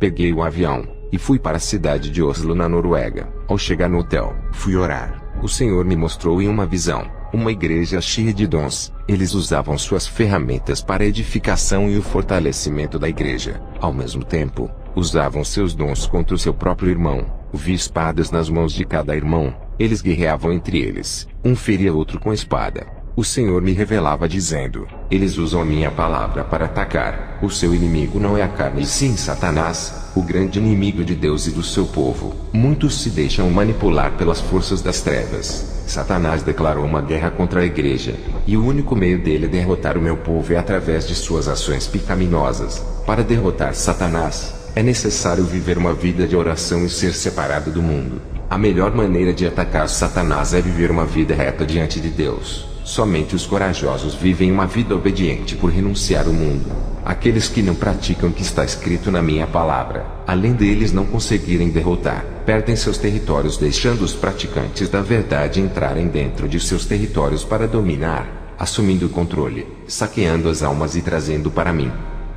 peguei um avião e fui para a cidade de Oslo, na Noruega. Ao chegar no hotel, fui orar. O Senhor me mostrou em uma visão uma igreja cheia de dons. Eles usavam suas ferramentas para a edificação e o fortalecimento da igreja. Ao mesmo tempo, usavam seus dons contra o seu próprio irmão. Vi espadas nas mãos de cada irmão. Eles guerreavam entre eles. Um feria outro com espada. O Senhor me revelava dizendo: eles usam a minha palavra para atacar. O seu inimigo não é a carne e sim Satanás, o grande inimigo de Deus e do seu povo. Muitos se deixam manipular pelas forças das trevas. Satanás declarou uma guerra contra a igreja, e o único meio dele derrotar o meu povo é através de suas ações pecaminosas. Para derrotar Satanás, é necessário viver uma vida de oração e ser separado do mundo. A melhor maneira de atacar Satanás é viver uma vida reta diante de Deus. Somente os corajosos vivem uma vida obediente por renunciar ao mundo. Aqueles que não praticam o que está escrito na minha palavra, além deles não conseguirem derrotar, perdem seus territórios, deixando os praticantes da verdade entrarem dentro de seus territórios para dominar, assumindo o controle, saqueando as almas e trazendo para mim.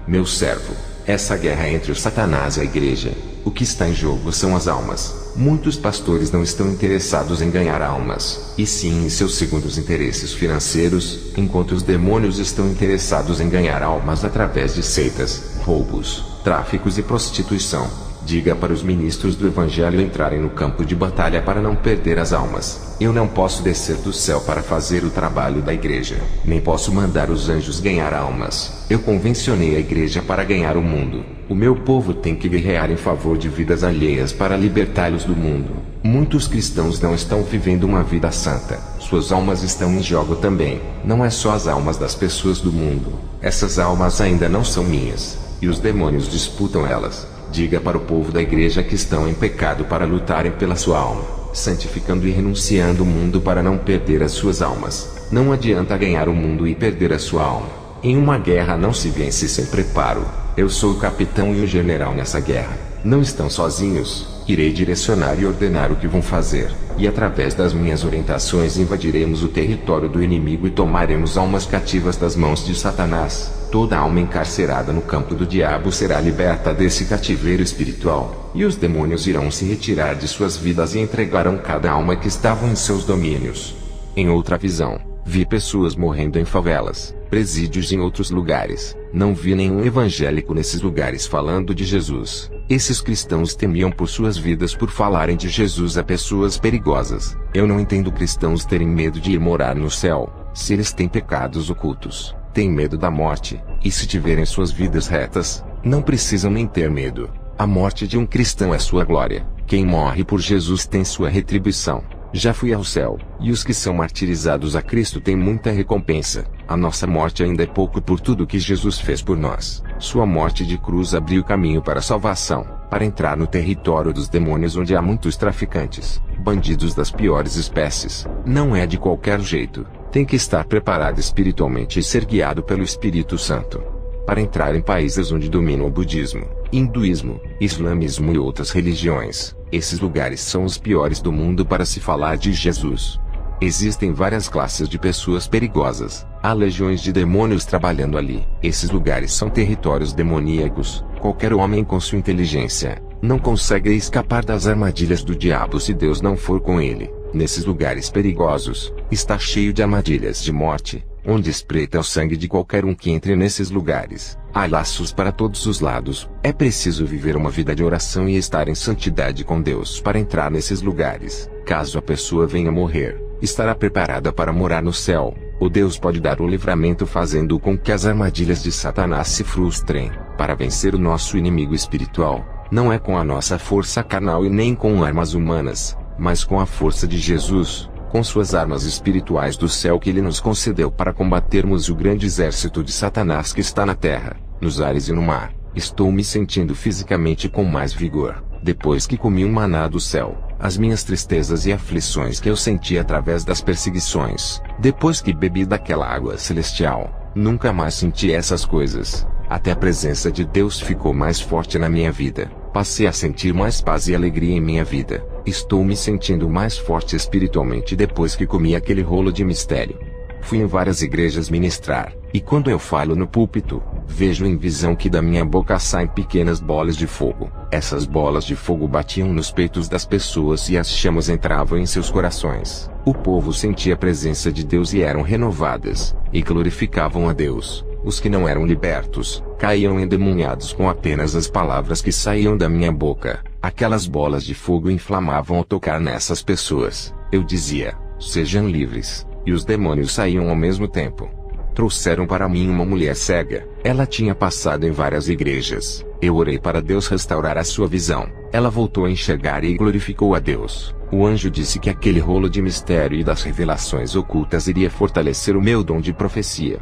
Meu servo, essa guerra entre o Satanás e a igreja, o que está em jogo são as almas. Muitos pastores não estão interessados em ganhar almas, e sim em seus segundos interesses financeiros, enquanto os demônios estão interessados em ganhar almas através de seitas, roubos, tráficos e prostituição. Diga para os ministros do Evangelho entrarem no campo de batalha para não perder as almas. Eu não posso descer do céu para fazer o trabalho da igreja, nem posso mandar os anjos ganhar almas. Eu convencionei a igreja para ganhar o mundo. O meu povo tem que guerrear em favor de vidas alheias para libertá-los do mundo. Muitos cristãos não estão vivendo uma vida santa. Suas almas estão em jogo também. Não é só as almas das pessoas do mundo. Essas almas ainda não são minhas, e os demônios disputam elas. Diga para o povo da igreja que estão em pecado para lutarem pela sua alma, santificando e renunciando o mundo para não perder as suas almas. Não adianta ganhar o mundo e perder a sua alma. Em uma guerra não se vence sem preparo. Eu sou o capitão e o general nessa guerra. Não estão sozinhos. Irei direcionar e ordenar o que vão fazer, e através das minhas orientações invadiremos o território do inimigo e tomaremos almas cativas das mãos de Satanás. Toda alma encarcerada no campo do diabo será liberta desse cativeiro espiritual, e os demônios irão se retirar de suas vidas e entregarão cada alma que estavam em seus domínios. Em outra visão, vi pessoas morrendo em favelas, presídios e em outros lugares. Não vi nenhum evangélico nesses lugares falando de Jesus. Esses cristãos temiam por suas vidas por falarem de Jesus a pessoas perigosas. Eu não entendo cristãos terem medo de ir morar no céu, se eles têm pecados ocultos, têm medo da morte, e se tiverem suas vidas retas, não precisam nem ter medo. A morte de um cristão é sua glória. Quem morre por Jesus tem sua retribuição. Já fui ao céu, e os que são martirizados a Cristo têm muita recompensa. A nossa morte ainda é pouco por tudo que Jesus fez por nós. Sua morte de cruz abriu caminho para a salvação, para entrar no território dos demônios onde há muitos traficantes, bandidos das piores espécies. Não é de qualquer jeito. Tem que estar preparado espiritualmente e ser guiado pelo Espírito Santo para entrar em países onde dominam o budismo, hinduísmo, islamismo e outras religiões. Esses lugares são os piores do mundo para se falar de Jesus. Existem várias classes de pessoas perigosas. Há legiões de demônios trabalhando ali. Esses lugares são territórios demoníacos. Qualquer homem com sua inteligência não consegue escapar das armadilhas do diabo se Deus não for com ele. Nesses lugares perigosos, está cheio de armadilhas de morte, onde espreita o sangue de qualquer um que entre nesses lugares. Há laços para todos os lados. É preciso viver uma vida de oração e estar em santidade com Deus para entrar nesses lugares. Caso a pessoa venha morrer, estará preparada para morar no céu. O Deus pode dar o livramento fazendo com que as armadilhas de Satanás se frustrem. Para vencer o nosso inimigo espiritual, não é com a nossa força carnal e nem com armas humanas, mas com a força de Jesus, com suas armas espirituais do céu que ele nos concedeu para combatermos o grande exército de Satanás que está na terra, nos ares e no mar. Estou me sentindo fisicamente com mais vigor, depois que comi um maná do céu. As minhas tristezas e aflições que eu senti através das perseguições, depois que bebi daquela água celestial, nunca mais senti essas coisas. Até a presença de Deus ficou mais forte na minha vida. Passei a sentir mais paz e alegria em minha vida. Estou me sentindo mais forte espiritualmente depois que comi aquele rolo de mistério. Fui em várias igrejas ministrar, e quando eu falo no púlpito, Vejo em visão que da minha boca saem pequenas bolas de fogo. Essas bolas de fogo batiam nos peitos das pessoas e as chamas entravam em seus corações. O povo sentia a presença de Deus e eram renovadas, e glorificavam a Deus. Os que não eram libertos, caíam endemoniados com apenas as palavras que saíam da minha boca. Aquelas bolas de fogo inflamavam ao tocar nessas pessoas. Eu dizia, sejam livres, e os demônios saíam ao mesmo tempo. Trouxeram para mim uma mulher cega. Ela tinha passado em várias igrejas. Eu orei para Deus restaurar a sua visão. Ela voltou a enxergar e glorificou a Deus. O anjo disse que aquele rolo de mistério e das revelações ocultas iria fortalecer o meu dom de profecia.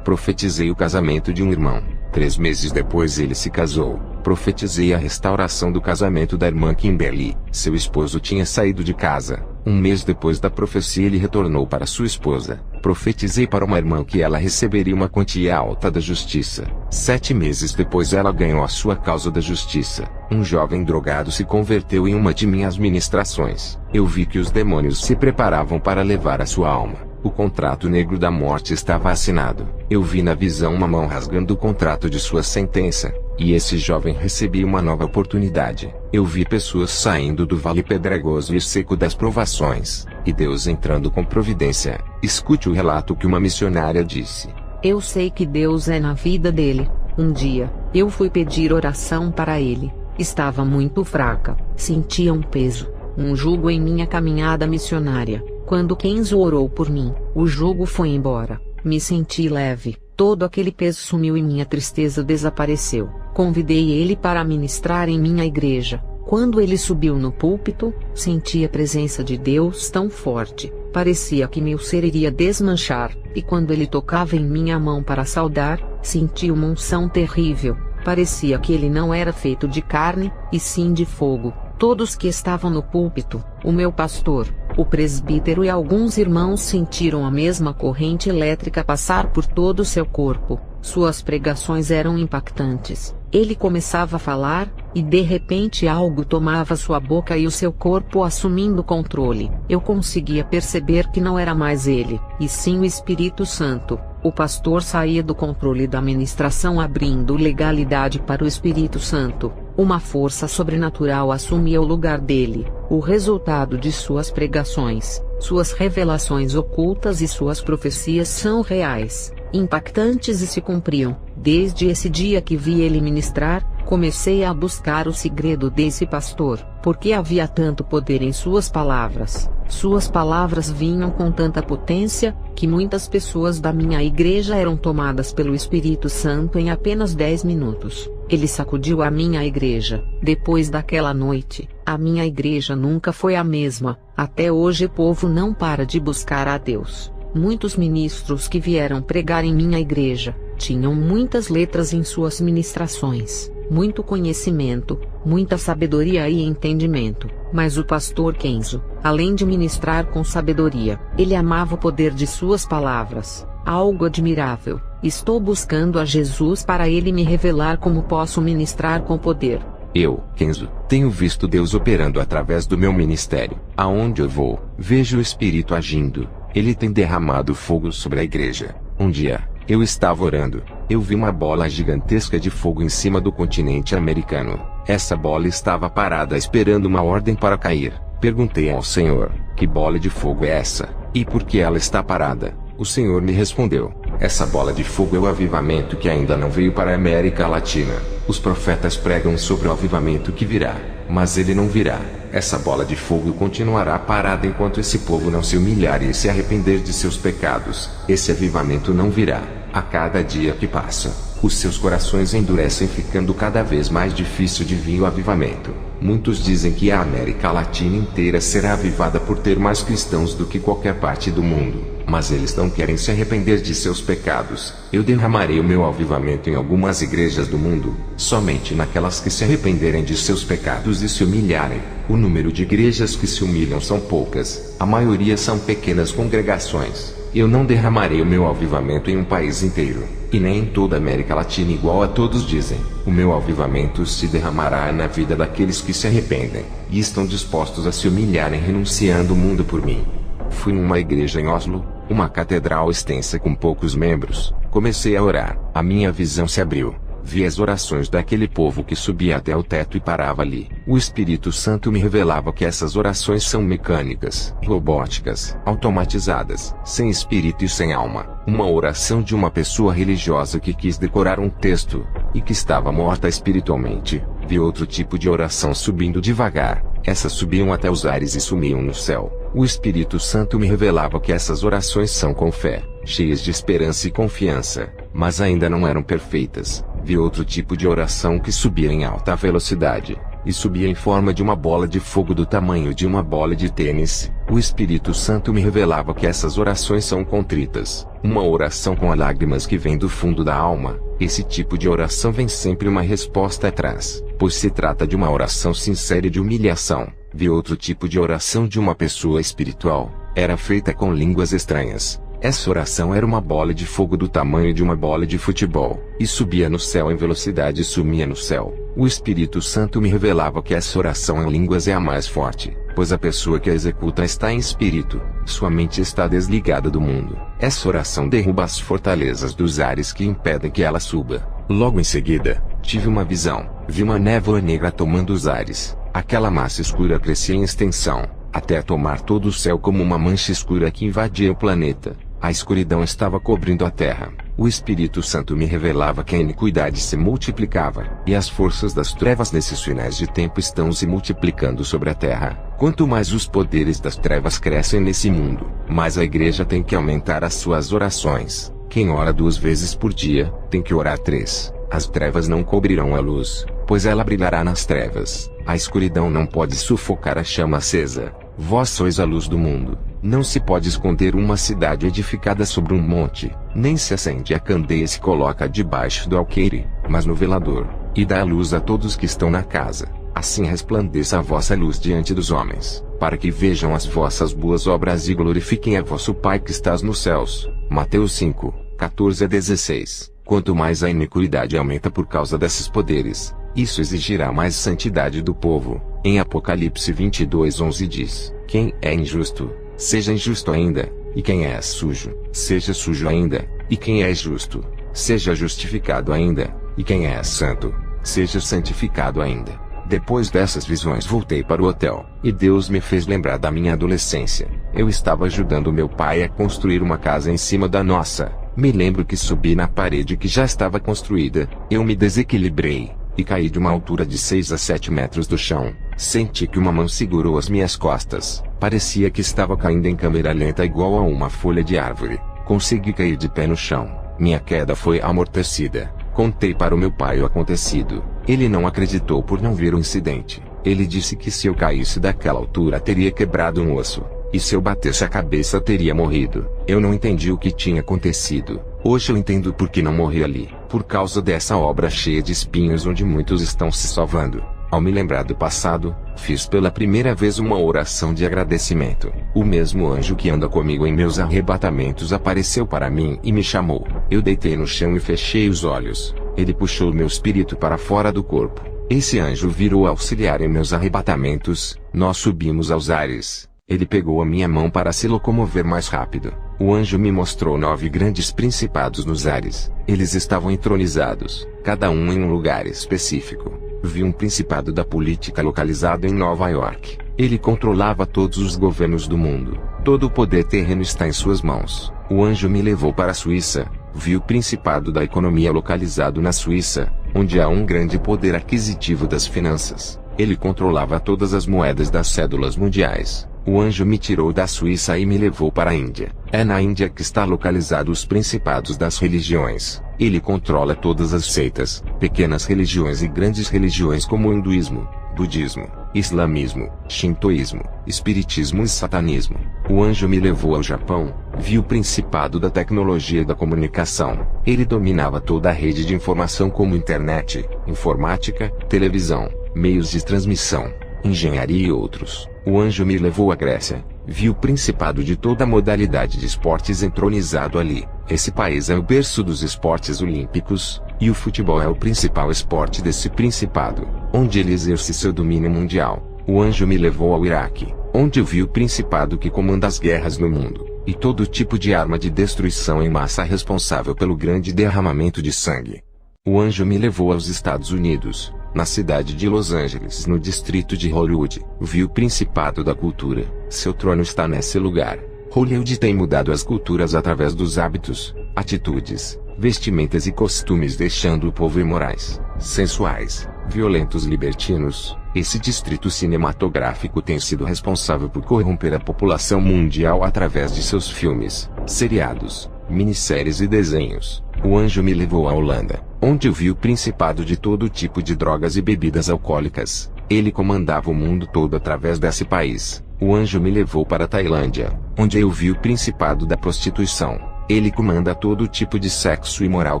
Profetizei o casamento de um irmão. 3 meses depois ele se casou. Profetizei a restauração do casamento da irmã Kimberly. Seu esposo tinha saído de casa. 1 mês depois da profecia ele retornou para sua esposa. Profetizei para uma irmã que ela receberia uma quantia alta da justiça. 7 meses depois ela ganhou a sua causa da justiça. Um jovem drogado se converteu em uma de minhas ministrações. Eu vi que os demônios se preparavam para levar a sua alma. O contrato negro da morte estava assinado. Eu vi na visão uma mão rasgando o contrato de sua sentença, e esse jovem recebia uma nova oportunidade. Eu vi pessoas saindo do vale pedregoso e seco das provações, e Deus entrando com providência. Escute o relato que uma missionária disse. Eu sei que Deus é na vida dele. Um dia, eu fui pedir oração para ele. Estava muito fraca, sentia um peso, um jugo em minha caminhada missionária. Quando Kenzo orou por mim, o jugo foi embora. Me senti leve, todo aquele peso sumiu e minha tristeza desapareceu. Convidei ele para ministrar em minha igreja. Quando ele subiu no púlpito, senti a presença de Deus tão forte, parecia que meu ser iria desmanchar, e quando ele tocava em minha mão para saudar, senti uma unção terrível. Parecia que ele não era feito de carne, e sim de fogo. Todos que estavam no púlpito, o meu pastor, o presbítero e alguns irmãos sentiram a mesma corrente elétrica passar por todo o seu corpo. Suas pregações eram impactantes. Ele começava a falar, e de repente algo tomava sua boca e o seu corpo assumindo controle. Eu conseguia perceber que não era mais ele, e sim o Espírito Santo. O pastor saía do controle da ministração abrindo legalidade para o Espírito Santo. Uma força sobrenatural assumia o lugar dele. O resultado de suas pregações, suas revelações ocultas e suas profecias são reais, impactantes e se cumpriam. Desde esse dia que vi ele ministrar, comecei a buscar o segredo desse pastor, porque havia tanto poder em suas palavras. Suas palavras vinham com tanta potência, que muitas pessoas da minha igreja eram tomadas pelo Espírito Santo em apenas 10 minutos. Ele sacudiu a minha igreja. Depois daquela noite, a minha igreja nunca foi a mesma. Até hoje o povo não para de buscar a Deus. Muitos ministros que vieram pregar em minha igreja, tinham muitas letras em suas ministrações, muito conhecimento, muita sabedoria e entendimento. Mas o pastor Kenzo, além de ministrar com sabedoria, ele amava o poder de suas palavras. Algo admirável. Estou buscando a Jesus para ele me revelar como posso ministrar com poder. Eu, Kenzo, tenho visto Deus operando através do meu ministério. Aonde eu vou, vejo o Espírito agindo. Ele tem derramado fogo sobre a igreja. Um dia, eu estava orando. Eu vi uma bola gigantesca de fogo em cima do continente americano. Essa bola estava parada esperando uma ordem para cair. Perguntei ao Senhor, que bola de fogo é essa? E por que ela está parada? O Senhor me respondeu, essa bola de fogo é o avivamento que ainda não veio para a América Latina. Os profetas pregam sobre o avivamento que virá, mas ele não virá. Essa bola de fogo continuará parada enquanto esse povo não se humilhar e se arrepender de seus pecados. Esse avivamento não virá. A cada dia que passa, os seus corações endurecem, ficando cada vez mais difícil de vir o avivamento. Muitos dizem que a América Latina inteira será avivada por ter mais cristãos do que qualquer parte do mundo, mas eles não querem se arrepender de seus pecados. Eu derramarei o meu avivamento em algumas igrejas do mundo, somente naquelas que se arrependerem de seus pecados e se humilharem. O número de igrejas que se humilham são poucas, a maioria são pequenas congregações. Eu não derramarei o meu avivamento em um país inteiro, e nem em toda a América Latina igual a todos dizem. O meu avivamento se derramará na vida daqueles que se arrependem, e estão dispostos a se humilharem renunciando o mundo por mim. Fui numa igreja em Oslo, uma catedral extensa com poucos membros. Comecei a orar. A minha visão se abriu. Vi as orações daquele povo que subia até o teto e parava ali. O Espírito Santo me revelava que essas orações são mecânicas, robóticas, automatizadas, sem espírito e sem alma. Uma oração de uma pessoa religiosa que quis decorar um texto, e que estava morta espiritualmente. Vi outro tipo de oração subindo devagar. Essas subiam até os ares e sumiam no céu. O Espírito Santo me revelava que essas orações são com fé, cheias de esperança e confiança, mas ainda não eram perfeitas. Vi outro tipo de oração que subia em alta velocidade, e subia em forma de uma bola de fogo do tamanho de uma bola de tênis. O Espírito Santo me revelava que essas orações são contritas, uma oração com lágrimas que vem do fundo da alma. Esse tipo de oração vem sempre uma resposta atrás, pois se trata de uma oração sincera e de humilhação. Vi outro tipo de oração de uma pessoa espiritual, era feita com línguas estranhas. Essa oração era uma bola de fogo do tamanho de uma bola de futebol, e subia no céu em velocidade e sumia no céu. O Espírito Santo me revelava que essa oração em línguas é a mais forte, pois a pessoa que a executa está em espírito, sua mente está desligada do mundo. Essa oração derruba as fortalezas dos ares que impedem que ela suba. Logo em seguida, tive uma visão. Vi uma névoa negra tomando os ares. Aquela massa escura crescia em extensão, até tomar todo o céu como uma mancha escura que invadia o planeta. A escuridão estava cobrindo a terra. O Espírito Santo me revelava que a iniquidade se multiplicava, e as forças das trevas nesses finais de tempo estão se multiplicando sobre a terra. Quanto mais os poderes das trevas crescem nesse mundo, mais a igreja tem que aumentar as suas orações. Quem ora 2 vezes por dia, tem que orar 3. As trevas não cobrirão a luz, pois ela brilhará nas trevas. A escuridão não pode sufocar a chama acesa. Vós sois a luz do mundo. Não se pode esconder uma cidade edificada sobre um monte, nem se acende a candeia e se coloca debaixo do alqueire, mas no velador, e dá a luz a todos que estão na casa. Assim resplandeça a vossa luz diante dos homens, para que vejam as vossas boas obras e glorifiquem a vosso Pai que estás nos céus. Mateus 5, 14-16. Quanto mais a iniquidade aumenta por causa desses poderes, isso exigirá mais santidade do povo. Em Apocalipse 22:11 diz: quem é injusto, seja injusto ainda, e quem é sujo, seja sujo ainda, e quem é justo, seja justificado ainda, e quem é santo, seja santificado ainda. Depois dessas visões voltei para o hotel, e Deus me fez lembrar da minha adolescência. Eu estava ajudando meu pai a construir uma casa em cima da nossa. Me lembro que subi na parede que já estava construída, eu me desequilibrei, e caí de uma altura de 6 a 7 metros do chão. Senti que uma mão segurou as minhas costas, parecia que estava caindo em câmera lenta igual a uma folha de árvore. Consegui cair de pé no chão, minha queda foi amortecida. Contei para o meu pai o acontecido. Ele não acreditou por não ver o incidente. Ele disse que se eu caísse daquela altura teria quebrado um osso, e se eu batesse a cabeça teria morrido. Eu não entendi o que tinha acontecido. Hoje eu entendo por que não morri ali. Por causa dessa obra cheia de espinhos onde muitos estão se salvando. Ao me lembrar do passado, fiz pela primeira vez uma oração de agradecimento. O mesmo anjo que anda comigo em meus arrebatamentos apareceu para mim e me chamou. Eu deitei no chão e fechei os olhos. Ele puxou meu espírito para fora do corpo. Esse anjo virou auxiliar em meus arrebatamentos. Nós subimos aos ares. Ele pegou a minha mão para se locomover mais rápido. O anjo me mostrou 9 grandes principados nos ares. Eles estavam entronizados, cada um em um lugar específico. Vi um principado da política localizado em Nova York. Ele controlava todos os governos do mundo. Todo o poder terreno está em suas mãos. O anjo me levou para a Suíça. Vi o principado da economia localizado na Suíça, onde há um grande poder aquisitivo das finanças. Ele controlava todas as moedas das cédulas mundiais. O anjo me tirou da Suíça e me levou para a Índia. É na Índia que está localizado os principados das religiões. Ele controla todas as seitas, pequenas religiões e grandes religiões como o hinduísmo, budismo, islamismo, shintoísmo, espiritismo e satanismo. O anjo me levou ao Japão. Vi o principado da tecnologia e da comunicação. Ele dominava toda a rede de informação como internet, informática, televisão, meios de transmissão, engenharia e outros. O anjo me levou à Grécia. Vi o principado de toda modalidade de esportes entronizado ali. Esse país é o berço dos esportes olímpicos, e o futebol é o principal esporte desse principado, onde ele exerce seu domínio mundial. O anjo me levou ao Iraque, onde eu vi o principado que comanda as guerras no mundo. e todo tipo de arma de destruição em massa responsável pelo grande derramamento de sangue. O anjo me levou aos Estados Unidos, na cidade de Los Angeles, no distrito de Hollywood. Vi o Principado da Cultura. Seu trono está nesse lugar. Hollywood tem mudado as culturas através dos hábitos, atitudes, vestimentas e costumes, deixando o povo imorais, sensuais, violentos, libertinos. Esse distrito cinematográfico tem sido responsável por corromper a população mundial através de seus filmes, seriados, minisséries e desenhos. O anjo me levou à Holanda, onde eu vi o principado de todo tipo de drogas e bebidas alcoólicas. Ele comandava o mundo todo através desse país. O anjo me levou para a Tailândia, onde eu vi o principado da prostituição. Ele comanda todo tipo de sexo imoral,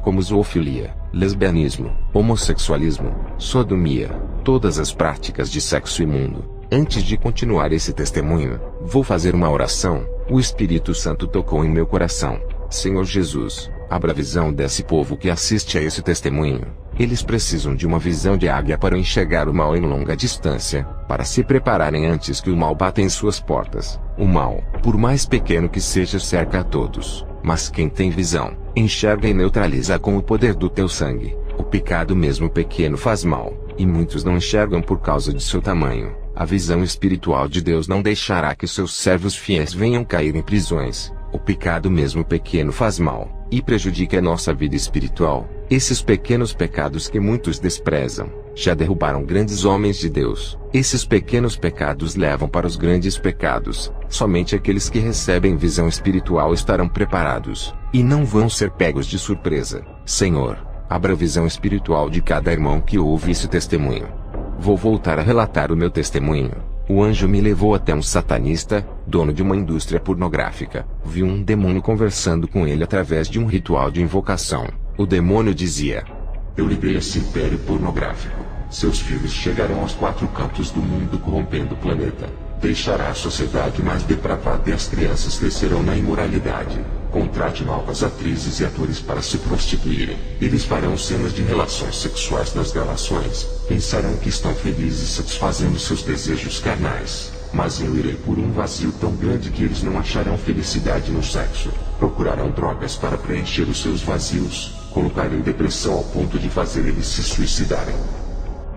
como zoofilia, lesbianismo, homossexualismo, sodomia, todas as práticas de sexo imundo. Antes de continuar esse testemunho, vou fazer uma oração. O Espírito Santo tocou em meu coração. Senhor Jesus, abra a visão desse povo que assiste a esse testemunho. Eles precisam de uma visão de águia para enxergar o mal em longa distância, para se prepararem antes que o mal bata em suas portas. O mal, por mais pequeno que seja, cerca a todos, mas quem tem visão, enxerga e neutraliza com o poder do teu sangue. O pecado mesmo pequeno faz mal, e muitos não enxergam por causa de seu tamanho. A visão espiritual de Deus não deixará que seus servos fiéis venham cair em prisões. O pecado mesmo pequeno faz mal, e prejudica a nossa vida espiritual. Esses pequenos pecados que muitos desprezam, já derrubaram grandes homens de Deus. Esses pequenos pecados levam para os grandes pecados. Somente aqueles que recebem visão espiritual estarão preparados, e não vão ser pegos de surpresa. Senhor, abra a visão espiritual de cada irmão que ouve esse testemunho. Vou voltar a relatar o meu testemunho. O anjo me levou até um satanista, dono de uma indústria pornográfica. Vi um demônio conversando com ele através de um ritual de invocação. O demônio dizia: eu livrei esse império pornográfico. Seus filhos chegarão aos 4 cantos do mundo, corrompendo o planeta. Deixará a sociedade mais depravada e as crianças crescerão na imoralidade. Contrate novas atrizes e atores para se prostituírem. Eles farão cenas de relações sexuais nas gravações. Pensarão que estão felizes satisfazendo seus desejos carnais. Mas eu irei por um vazio tão grande que eles não acharão felicidade no sexo. Procurarão drogas para preencher os seus vazios. Colocarem depressão ao ponto de fazer eles se suicidarem.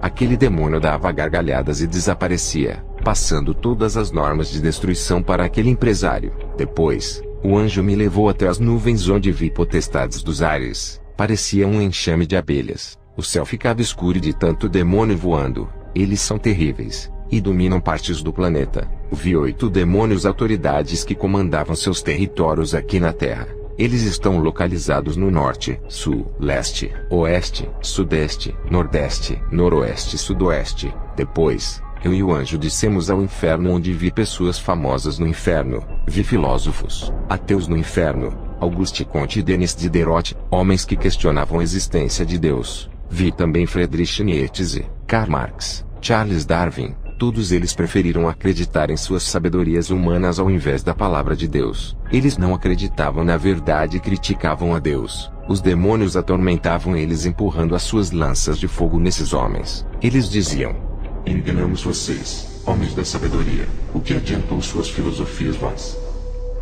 Aquele demônio dava gargalhadas e desaparecia, passando todas as normas de destruição para aquele empresário. Depois, o anjo me levou até as nuvens, onde vi potestades dos ares. Parecia um enxame de abelhas. O céu ficava escuro de tanto demônio voando. Eles são terríveis, e dominam partes do planeta. Vi 8 demônios, autoridades que comandavam seus territórios aqui na Terra. Eles estão localizados no norte, sul, leste, oeste, sudeste, nordeste, noroeste e sudoeste. Depois, eu e o anjo descemos ao inferno, onde vi pessoas famosas no inferno. Vi filósofos, ateus no inferno, Auguste Comte e Denis Diderot, homens que questionavam a existência de Deus. Vi também Friedrich Nietzsche, Karl Marx, Charles Darwin. Todos eles preferiram acreditar em suas sabedorias humanas ao invés da palavra de Deus. Eles não acreditavam na verdade e criticavam a Deus. Os demônios atormentavam eles, empurrando as suas lanças de fogo nesses homens. Eles diziam: enganamos vocês, homens da sabedoria. O que adiantou suas filosofias vãs?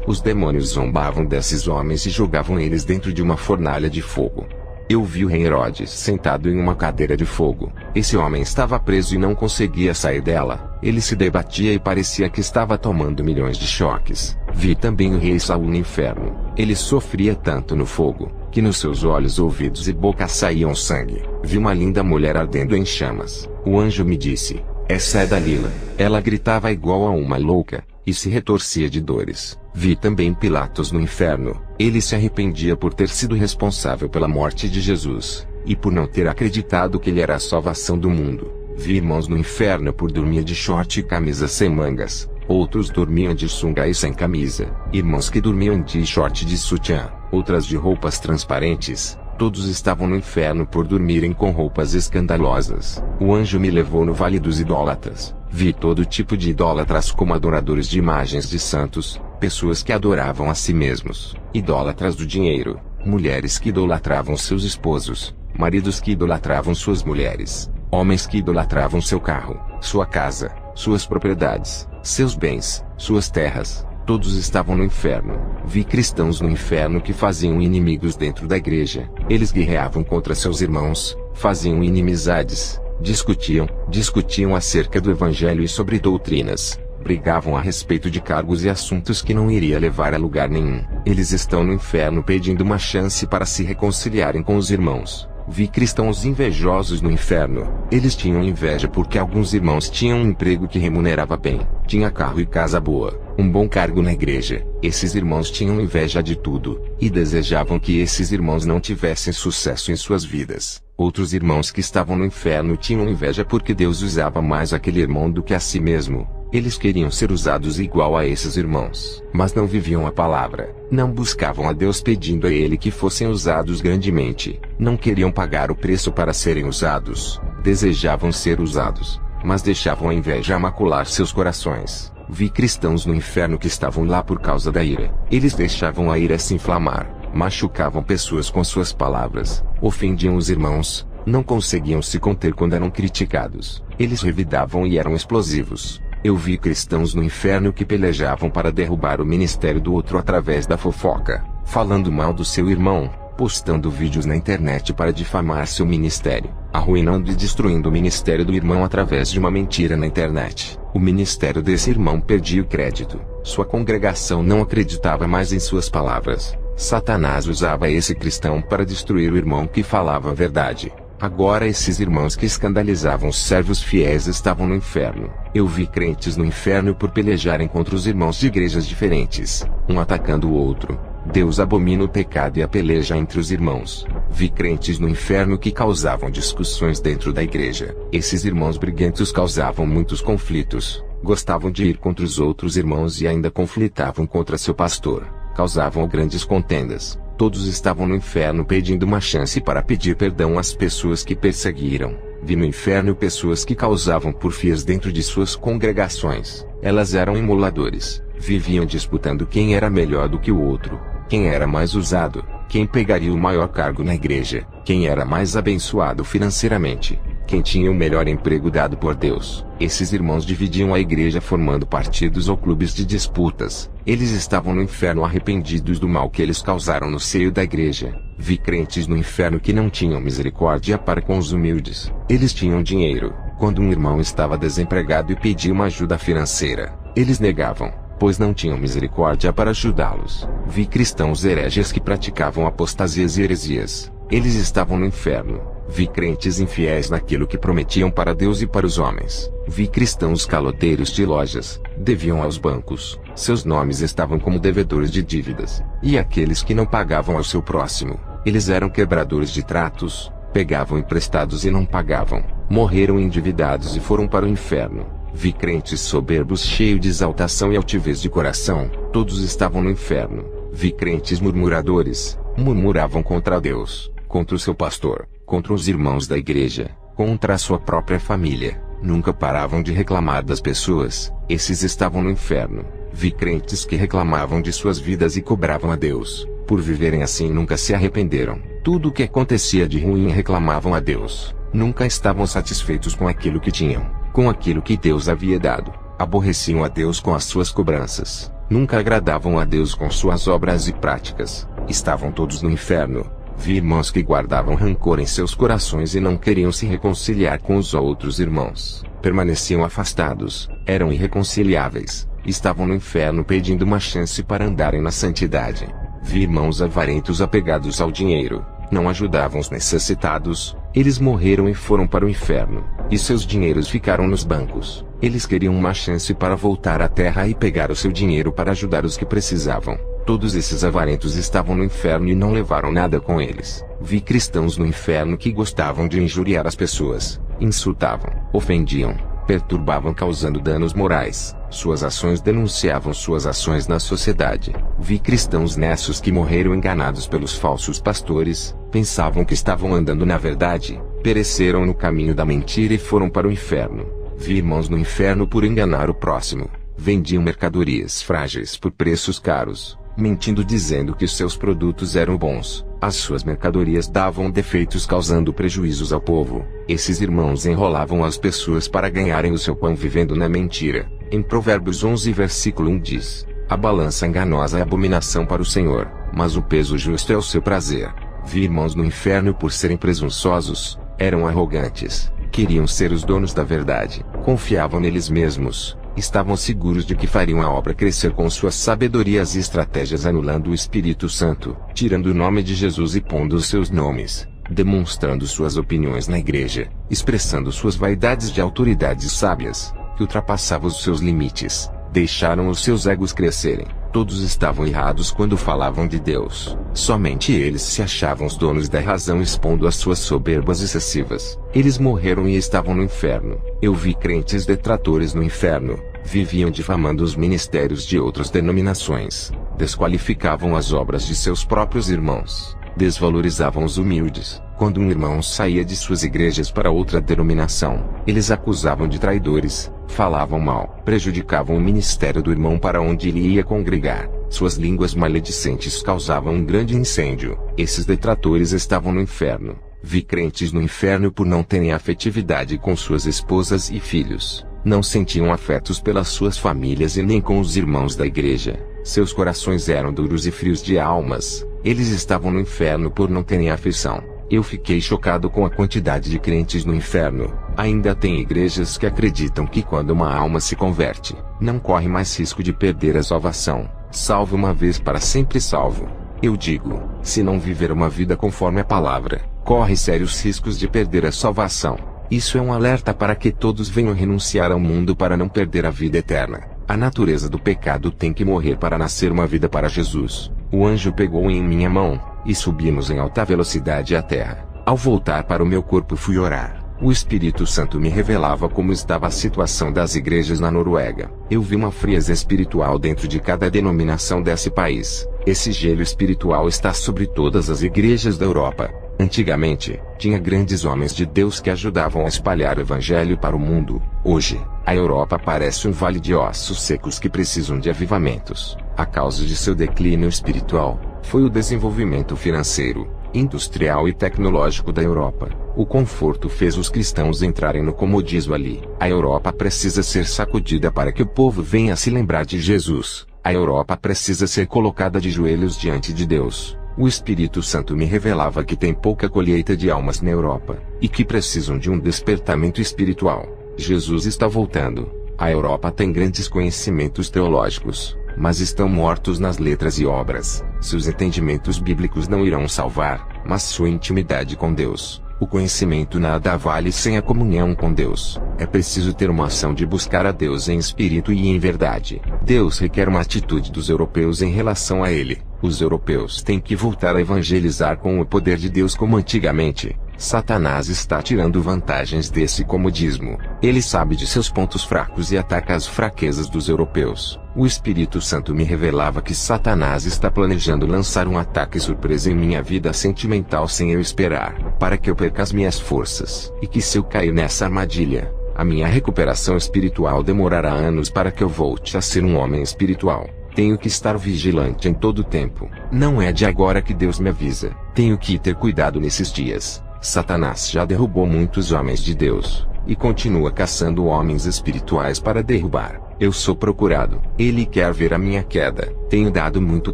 Os demônios zombavam desses homens e jogavam eles dentro de uma fornalha de fogo. Eu vi o rei Herodes sentado em uma cadeira de fogo. Esse homem estava preso e não conseguia sair dela. Ele se debatia e parecia que estava tomando milhões de choques. Vi também o rei Saul no inferno. Ele sofria tanto no fogo, que nos seus olhos, ouvidos e boca saíam sangue. Vi uma linda mulher ardendo em chamas. O anjo me disse: essa é Dalila. Ela gritava igual a uma louca, e se retorcia de dores. Vi também Pilatos no inferno. Ele se arrependia por ter sido responsável pela morte de Jesus, e por não ter acreditado que ele era a salvação do mundo. Vi irmãos no inferno por dormir de short e camisa sem mangas. Outros dormiam de sunga e sem camisa. Irmãos que dormiam de short de sutiã, outras de roupas transparentes. Todos estavam no inferno por dormirem com roupas escandalosas. O anjo me levou no vale dos idólatras. Vi todo tipo de idólatras, como adoradores de imagens de santos, pessoas que adoravam a si mesmos, idólatras do dinheiro, mulheres que idolatravam seus esposos, maridos que idolatravam suas mulheres, homens que idolatravam seu carro, sua casa, suas propriedades, seus bens, suas terras, Todos estavam no inferno. Vi cristãos no inferno que faziam inimigos dentro da igreja. Eles guerreavam contra seus irmãos, faziam inimizades, discutiam acerca do evangelho e sobre doutrinas. Brigavam a respeito de cargos e assuntos que não iria levar a lugar nenhum. Eles estão no inferno pedindo uma chance para se reconciliarem com os irmãos. Vi cristãos invejosos no inferno. Eles tinham inveja porque alguns irmãos tinham um emprego que remunerava bem, tinha carro e casa boa, um bom cargo na igreja. Esses irmãos tinham inveja de tudo, e desejavam que esses irmãos não tivessem sucesso em suas vidas. Outros irmãos que estavam no inferno tinham inveja porque Deus usava mais aquele irmão do que a si mesmo. Eles queriam ser usados igual a esses irmãos, mas não viviam a palavra, não buscavam a Deus pedindo a Ele que fossem usados grandemente, não queriam pagar o preço para serem usados, desejavam ser usados, mas deixavam a inveja macular seus corações. Vi cristãos no inferno que estavam lá por causa da ira. Eles deixavam a ira se inflamar, machucavam pessoas com suas palavras, ofendiam os irmãos, não conseguiam se conter quando eram criticados, eles revidavam e eram explosivos. Eu vi cristãos no inferno que pelejavam para derrubar o ministério do outro através da fofoca, falando mal do seu irmão, postando vídeos na internet para difamar seu ministério, arruinando e destruindo o ministério do irmão através de uma mentira na internet. O ministério desse irmão perdia o crédito, sua congregação não acreditava mais em suas palavras. Satanás usava esse cristão para destruir o irmão que falava a verdade. Agora esses irmãos que escandalizavam os servos fiéis estavam no inferno. Eu vi crentes no inferno por pelejarem contra os irmãos de igrejas diferentes, um atacando o outro. Deus abomina o pecado e a peleja entre os irmãos. Vi crentes no inferno que causavam discussões dentro da igreja. Esses irmãos briguentos causavam muitos conflitos, gostavam de ir contra os outros irmãos e ainda conflitavam contra seu pastor, causavam grandes contendas. Todos estavam no inferno pedindo uma chance para pedir perdão às pessoas que perseguiram. Vi no inferno pessoas que causavam porfias dentro de suas congregações. Elas eram emuladores, viviam disputando quem era melhor do que o outro, quem era mais usado, quem pegaria o maior cargo na igreja, quem era mais abençoado financeiramente, quem tinha o melhor emprego dado por Deus. Esses irmãos dividiam a igreja formando partidos ou clubes de disputas. Eles estavam no inferno arrependidos do mal que eles causaram no seio da igreja. Vi crentes no inferno que não tinham misericórdia para com os humildes. Eles tinham dinheiro. Quando um irmão estava desempregado e pedia uma ajuda financeira, eles negavam, pois não tinham misericórdia para ajudá-los. Vi cristãos hereges que praticavam apostasias e heresias. Eles estavam no inferno. Vi crentes infiéis naquilo que prometiam para Deus e para os homens. Vi cristãos caloteiros de lojas, deviam aos bancos, seus nomes estavam como devedores de dívidas. E aqueles que não pagavam ao seu próximo, eles eram quebradores de tratos, pegavam emprestados e não pagavam, morreram endividados e foram para o inferno. Vi crentes soberbos cheios de exaltação e altivez de coração, todos estavam no inferno. Vi crentes murmuradores, murmuravam contra Deus, contra o seu pastor, contra os irmãos da igreja, contra a sua própria família, nunca paravam de reclamar das pessoas. Esses estavam no inferno. Vi crentes que reclamavam de suas vidas e cobravam a Deus, por viverem assim nunca se arrependeram. Tudo o que acontecia de ruim reclamavam a Deus, nunca estavam satisfeitos com aquilo que tinham, com aquilo que Deus havia dado, aborreciam a Deus com as suas cobranças, nunca agradavam a Deus com suas obras e práticas, estavam todos no inferno. Vi irmãos que guardavam rancor em seus corações e não queriam se reconciliar com os outros irmãos, permaneciam afastados, eram irreconciliáveis, estavam no inferno pedindo uma chance para andarem na santidade. Vi irmãos avarentos apegados ao dinheiro, não ajudavam os necessitados, eles morreram e foram para o inferno, e seus dinheiros ficaram nos bancos. Eles queriam uma chance para voltar à terra e pegar o seu dinheiro para ajudar os que precisavam. Todos esses avarentos estavam no inferno e não levaram nada com eles. Vi cristãos no inferno que gostavam de injuriar as pessoas, insultavam, ofendiam, perturbavam causando danos morais. Suas ações denunciavam suas ações na sociedade. Vi cristãos nessos que morreram enganados pelos falsos pastores, pensavam que estavam andando na verdade, pereceram no caminho da mentira e foram para o inferno. Vi irmãos no inferno por enganar o próximo, vendiam mercadorias frágeis por preços caros, mentindo dizendo que seus produtos eram bons. As suas mercadorias davam defeitos causando prejuízos ao povo. Esses irmãos enrolavam as pessoas para ganharem o seu pão vivendo na mentira. Em Provérbios 11 versículo 1 diz: A balança enganosa é abominação para o Senhor, mas o peso justo é o seu prazer. Vi irmãos no inferno por serem presunçosos, eram arrogantes, queriam ser os donos da verdade, confiavam neles mesmos, estavam seguros de que fariam a obra crescer com suas sabedorias e estratégias, anulando o Espírito Santo, tirando o nome de Jesus e pondo os seus nomes, demonstrando suas opiniões na igreja, expressando suas vaidades de autoridades sábias, que ultrapassavam os seus limites, deixaram os seus egos crescerem. Todos estavam errados quando falavam de Deus. Somente eles se achavam os donos da razão, expondo as suas soberbas excessivas. Eles morreram e estavam no inferno. Eu vi crentes detratores no inferno. Viviam difamando os ministérios de outras denominações. Desqualificavam as obras de seus próprios irmãos. Desvalorizavam os humildes. Quando um irmão saía de suas igrejas para outra denominação, eles acusavam de traidores, falavam mal, prejudicavam o ministério do irmão para onde ele ia congregar. Suas línguas maledicentes causavam um grande incêndio. Esses detratores estavam no inferno. Vi crentes no inferno por não terem afetividade com suas esposas e filhos. Não sentiam afetos pelas suas famílias e nem com os irmãos da igreja. Seus corações eram duros e frios de almas. Eles estavam no inferno por não terem afeição. Eu fiquei chocado com a quantidade de crentes no inferno. Ainda tem igrejas que acreditam que quando uma alma se converte, não corre mais risco de perder a salvação. Salvo uma vez para sempre salvo. Eu digo, se não viver uma vida conforme a palavra, corre sérios riscos de perder a salvação. Isso é um alerta para que todos venham renunciar ao mundo para não perder a vida eterna. A natureza do pecado tem que morrer para nascer uma vida para Jesus. O anjo pegou em minha mão, e subimos em alta velocidade à terra. Ao voltar para o meu corpo fui orar. O Espírito Santo me revelava como estava a situação das igrejas na Noruega. Eu vi uma frieza espiritual dentro de cada denominação desse país. Esse gelo espiritual está sobre todas as igrejas da Europa. Antigamente, tinha grandes homens de Deus que ajudavam a espalhar o evangelho para o mundo. Hoje, a Europa parece um vale de ossos secos que precisam de avivamentos. A causa de seu declínio espiritual foi o desenvolvimento financeiro, industrial e tecnológico da Europa. O conforto fez os cristãos entrarem no comodismo ali. A Europa precisa ser sacudida para que o povo venha a se lembrar de Jesus. A Europa precisa ser colocada de joelhos diante de Deus. O Espírito Santo me revelava que tem pouca colheita de almas na Europa, e que precisam de um despertamento espiritual. Jesus está voltando. A Europa tem grandes conhecimentos teológicos, mas estão mortos nas letras e obras. Seus entendimentos bíblicos não irão salvar, mas sua intimidade com Deus. O conhecimento nada vale sem a comunhão com Deus. É preciso ter uma ação de buscar a Deus em espírito e em verdade. Deus requer uma atitude dos europeus em relação a Ele. Os europeus têm que voltar a evangelizar com o poder de Deus como antigamente. Satanás está tirando vantagens desse comodismo. Ele sabe de seus pontos fracos e ataca as fraquezas dos europeus. O Espírito Santo me revelava que Satanás está planejando lançar um ataque surpresa em minha vida sentimental sem eu esperar, para que eu perca as minhas forças. E que se eu cair nessa armadilha, a minha recuperação espiritual demorará anos para que eu volte a ser um homem espiritual. Tenho que estar vigilante em todo o tempo. Não é de agora que Deus me avisa. Tenho que ter cuidado nesses dias. Satanás já derrubou muitos homens de Deus, e continua caçando homens espirituais para derrubar. Eu sou procurado. Ele quer ver a minha queda. Tenho dado muito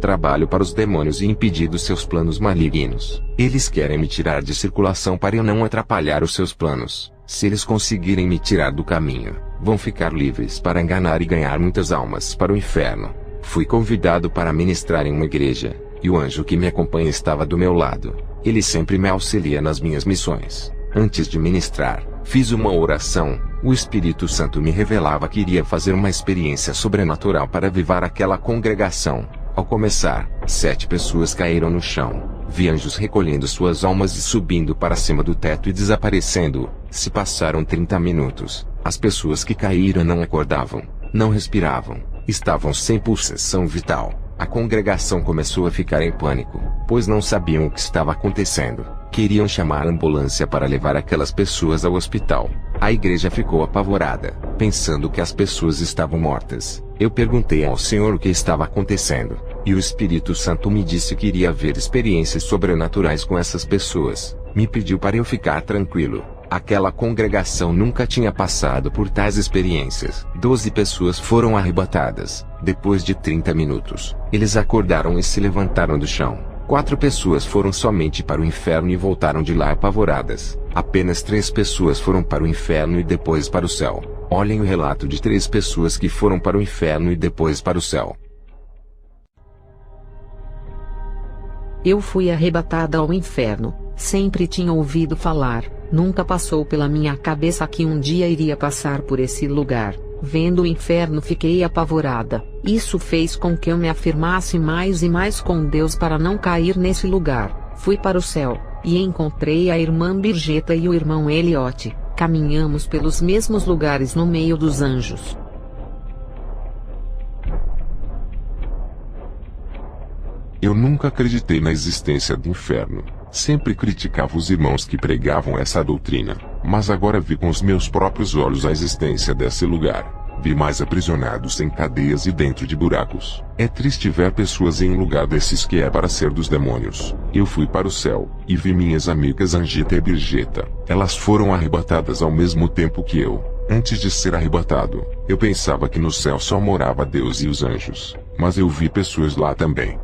trabalho para os demônios e impedido seus planos malignos. Eles querem me tirar de circulação para eu não atrapalhar os seus planos. Se eles conseguirem me tirar do caminho, vão ficar livres para enganar e ganhar muitas almas para o inferno. Fui convidado para ministrar em uma igreja, e o anjo que me acompanha estava do meu lado. Ele sempre me auxilia nas minhas missões. Antes de ministrar, fiz uma oração. O Espírito Santo me revelava que iria fazer uma experiência sobrenatural para avivar aquela congregação. Ao começar, 7 pessoas caíram no chão. Vi anjos recolhendo suas almas e subindo para cima do teto e desaparecendo. Se passaram 30 minutos. As pessoas que caíram não acordavam, não respiravam, estavam sem pulsação vital. A congregação começou a ficar em pânico, pois não sabiam o que estava acontecendo. Queriam chamar a ambulância para levar aquelas pessoas ao hospital. A igreja ficou apavorada, pensando que as pessoas estavam mortas. Eu perguntei ao Senhor o que estava acontecendo, e o Espírito Santo me disse que iria haver experiências sobrenaturais com essas pessoas. Me pediu para eu ficar tranquilo, Aquela congregação nunca tinha passado por tais experiências. 12 pessoas foram arrebatadas. Depois de 30 minutos, eles acordaram e se levantaram do chão. 4 pessoas foram somente para o inferno e voltaram de lá apavoradas. Apenas 3 pessoas foram para o inferno e depois para o céu. Olhem o relato de 3 pessoas que foram para o inferno e depois para o céu. Eu fui arrebatada ao inferno. Sempre tinha ouvido falar, nunca passou pela minha cabeça que um dia iria passar por esse lugar. Vendo o inferno, fiquei apavorada. Isso fez com que eu me afirmasse mais e mais com Deus para não cair nesse lugar. Fui para o céu, e encontrei a irmã Birgeta e o irmão Eliote. Caminhamos pelos mesmos lugares no meio dos anjos. Eu nunca acreditei na existência do inferno. Sempre criticava os irmãos que pregavam essa doutrina. Mas agora vi com os meus próprios olhos a existência desse lugar. Vi mais aprisionados em cadeias e dentro de buracos. É triste ver pessoas em um lugar desses que é para ser dos demônios. Eu fui para o céu, e vi minhas amigas Angita e Birgeta. Elas foram arrebatadas ao mesmo tempo que eu. Antes de ser arrebatado, eu pensava que no céu só morava Deus e os anjos. Mas eu vi pessoas lá também.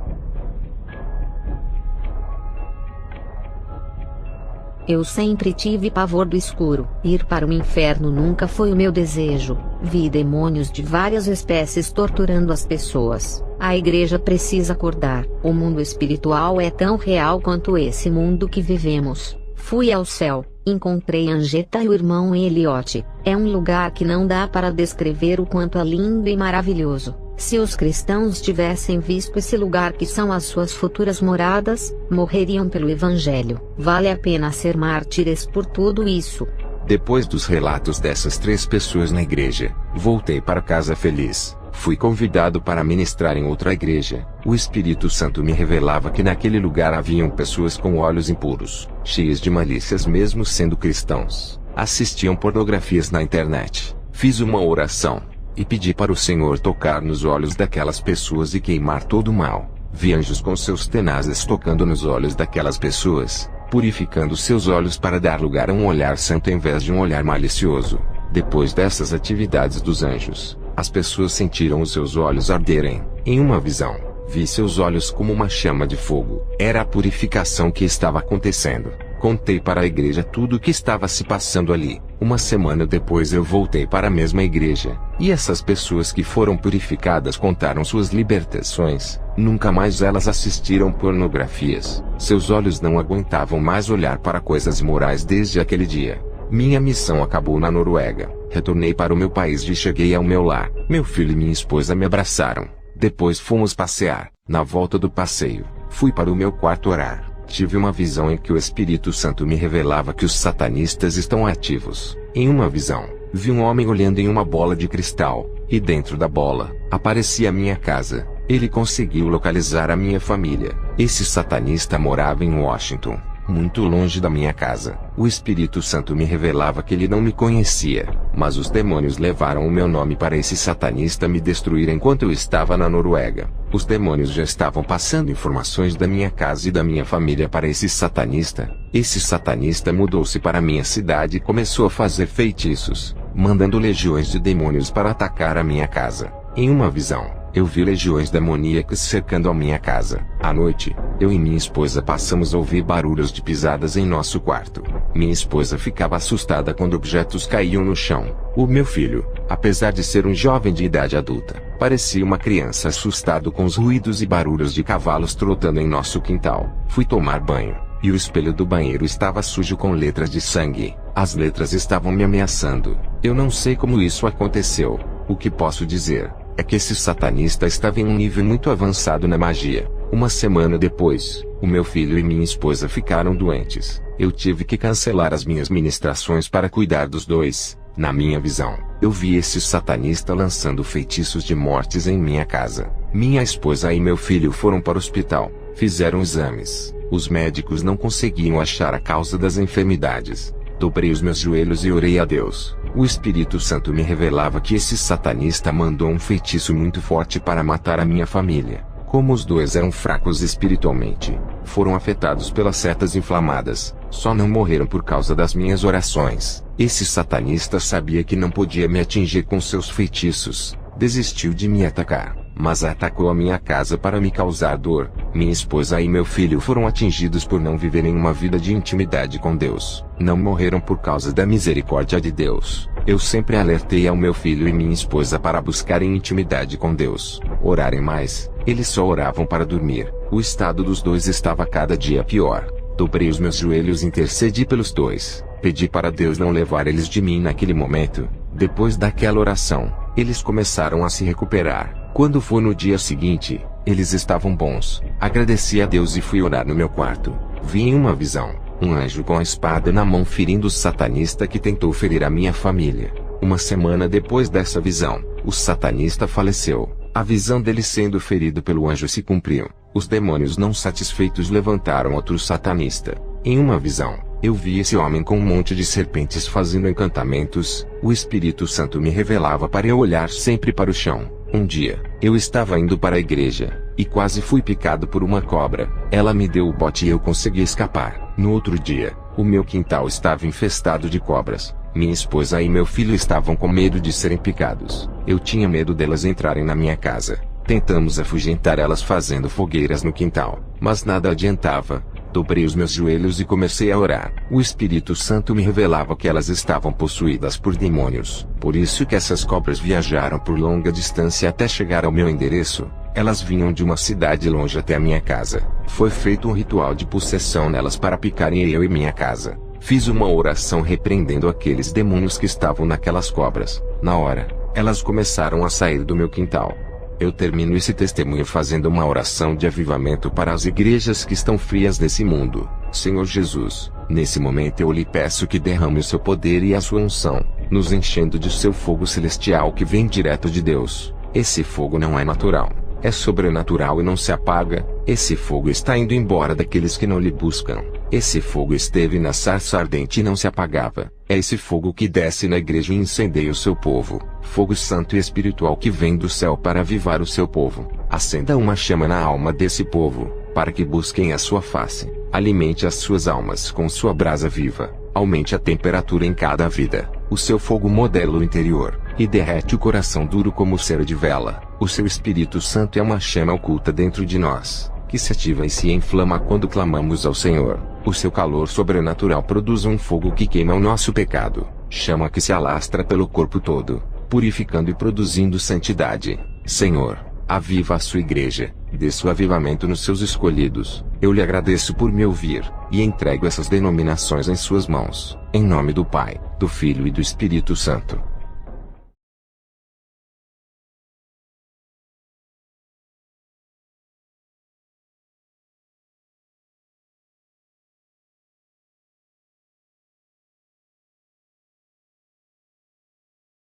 Eu sempre tive pavor do escuro. Ir para o inferno nunca foi o meu desejo. Vi demônios de várias espécies torturando as pessoas. A igreja precisa acordar. O mundo espiritual é tão real quanto esse mundo que vivemos. Fui ao céu, encontrei Angeta e o irmão Eliote. É um lugar que não dá para descrever o quanto é lindo e maravilhoso. Se os cristãos tivessem visto esse lugar que são as suas futuras moradas, morreriam pelo Evangelho. Vale a pena ser mártires por tudo isso. Depois dos relatos dessas 3 pessoas na igreja, voltei para casa feliz. Fui convidado para ministrar em outra igreja. O Espírito Santo me revelava que naquele lugar haviam pessoas com olhos impuros, cheias de malícias mesmo sendo cristãos. Assistiam pornografias na internet. Fiz uma oração e pedi para o Senhor tocar nos olhos daquelas pessoas e queimar todo o mal. Vi anjos com seus tenazes tocando nos olhos daquelas pessoas, purificando seus olhos para dar lugar a um olhar santo em vez de um olhar malicioso. Depois dessas atividades dos anjos, as pessoas sentiram os seus olhos arderem. Em uma visão, vi seus olhos como uma chama de fogo. Era a purificação que estava acontecendo. Contei para a igreja tudo o que estava se passando ali. Uma semana depois eu voltei para a mesma igreja, e essas pessoas que foram purificadas contaram suas libertações. Nunca mais elas assistiram pornografias. Seus olhos não aguentavam mais olhar para coisas imorais desde aquele dia. Minha missão acabou na Noruega. Retornei para o meu país e cheguei ao meu lar. Meu filho e minha esposa me abraçaram. Depois fomos passear. Na volta do passeio, fui para o meu quarto orar. Tive uma visão em que o Espírito Santo me revelava que os satanistas estão ativos. Em uma visão, vi um homem olhando em uma bola de cristal, e dentro da bola, aparecia a minha casa. Ele conseguiu localizar a minha família. Esse satanista morava em Washington, muito longe da minha casa. O Espírito Santo me revelava que ele não me conhecia, mas os demônios levaram o meu nome para esse satanista me destruir enquanto eu estava na Noruega. Os demônios já estavam passando informações da minha casa e da minha família para esse satanista. Esse satanista mudou-se para minha cidade e começou a fazer feitiços, mandando legiões de demônios para atacar a minha casa. Em uma visão, eu vi legiões demoníacas cercando a minha casa. À noite, eu e minha esposa passamos a ouvir barulhos de pisadas em nosso quarto. Minha esposa ficava assustada quando objetos caíam no chão. O meu filho, apesar de ser um jovem de idade adulta, parecia uma criança assustado com os ruídos e barulhos de cavalos trotando em nosso quintal. Fui tomar banho, e o espelho do banheiro estava sujo com letras de sangue. As letras estavam me ameaçando. Eu não sei como isso aconteceu. O que posso dizer é que esse satanista estava em um nível muito avançado na magia. Uma semana depois, o meu filho e minha esposa ficaram doentes. Eu tive que cancelar as minhas ministrações para cuidar dos dois. Na minha visão, eu vi esse satanista lançando feitiços de mortes em minha casa. Minha esposa e meu filho foram para o hospital, fizeram exames. Os médicos não conseguiam achar a causa das enfermidades. Dobrei os meus joelhos e orei a Deus. O Espírito Santo me revelava que esse satanista mandou um feitiço muito forte para matar a minha família. Como os dois eram fracos espiritualmente, foram afetados pelas setas inflamadas, só não morreram por causa das minhas orações. Esse satanista sabia que não podia me atingir com seus feitiços, desistiu de me atacar, mas atacou a minha casa para me causar dor. Minha esposa e meu filho foram atingidos por não viverem uma vida de intimidade com Deus. Não morreram por causa da misericórdia de Deus. Eu sempre alertei ao meu filho e minha esposa para buscarem intimidade com Deus, orarem mais. Eles só oravam para dormir. O estado dos dois estava cada dia pior. Dobrei os meus joelhos e intercedi pelos dois. Pedi para Deus não levar eles de mim naquele momento. Depois daquela oração, eles começaram a se recuperar. Quando foi no dia seguinte, eles estavam bons. Agradeci a Deus e fui orar no meu quarto. Vi em uma visão, um anjo com a espada na mão ferindo o satanista que tentou ferir a minha família. Uma semana depois dessa visão, o satanista faleceu. A visão dele sendo ferido pelo anjo se cumpriu. Os demônios não satisfeitos levantaram outro satanista. Em uma visão, eu vi esse homem com um monte de serpentes fazendo encantamentos. O Espírito Santo me revelava para eu olhar sempre para o chão. Um dia, eu estava indo para a igreja, e quase fui picado por uma cobra. Ela me deu o bote e eu consegui escapar. No outro dia, o meu quintal estava infestado de cobras. Minha esposa e meu filho estavam com medo de serem picados. Eu tinha medo delas entrarem na minha casa. Tentamos afugentar elas fazendo fogueiras no quintal, mas nada adiantava. Dobrei os meus joelhos e comecei a orar. O Espírito Santo me revelava que elas estavam possuídas por demônios. Por isso que essas cobras viajaram por longa distância até chegar ao meu endereço. Elas vinham de uma cidade longe até a minha casa. Foi feito um ritual de possessão nelas para picarem eu e minha casa. Fiz uma oração repreendendo aqueles demônios que estavam naquelas cobras. Na hora, elas começaram a sair do meu quintal. Eu termino esse testemunho fazendo uma oração de avivamento para as igrejas que estão frias nesse mundo. Senhor Jesus, nesse momento eu lhe peço que derrame o seu poder e a sua unção, nos enchendo de seu fogo celestial que vem direto de Deus. Esse fogo não é natural, é sobrenatural e não se apaga. Esse fogo está indo embora daqueles que não lhe buscam. Esse fogo esteve na sarça ardente e não se apagava. É esse fogo que desce na igreja e incendeia o seu povo. Fogo santo e espiritual que vem do céu para avivar o seu povo. Acenda uma chama na alma desse povo, para que busquem a sua face. Alimente as suas almas com sua brasa viva. Aumente a temperatura em cada vida. O seu fogo modela o interior, e derrete o coração duro como cera de vela. O seu Espírito Santo é uma chama oculta dentro de nós, que se ativa e se inflama quando clamamos ao Senhor. O seu calor sobrenatural produz um fogo que queima o nosso pecado, chama que se alastra pelo corpo todo, purificando e produzindo santidade. Senhor, aviva a sua igreja, dê seu avivamento nos seus escolhidos. Eu lhe agradeço por me ouvir, e entrego essas denominações em suas mãos, em nome do Pai, do Filho e do Espírito Santo.